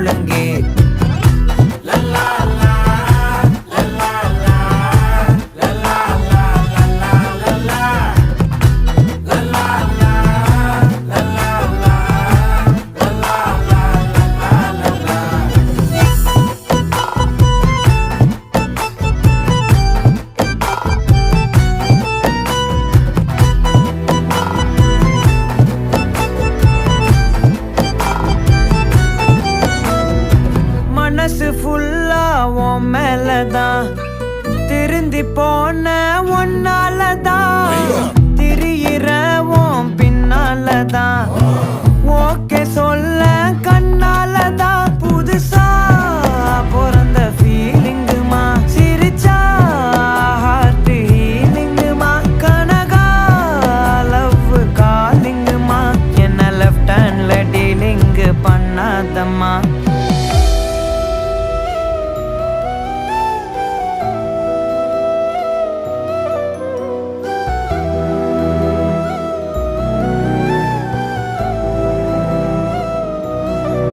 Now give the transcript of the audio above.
முழங்கே. மனசு ஃபுல்லா உன் மேலதான், திருந்தி போன ஒன்னாலதான், திரியிற உன் பின்னாலதான், ஓகே சொல்ல கண்ணாலதான். புதுசா பிறந்த ஃபீலிங்குமா, சிரிச்சா ஹார்ட் ஹீலிங்குமா, கனகா லவ் காலிங்குமா, என்ன லெஃப்ட் ஹேண்ட்ல டீலிங்கு பண்ணாதம்மா.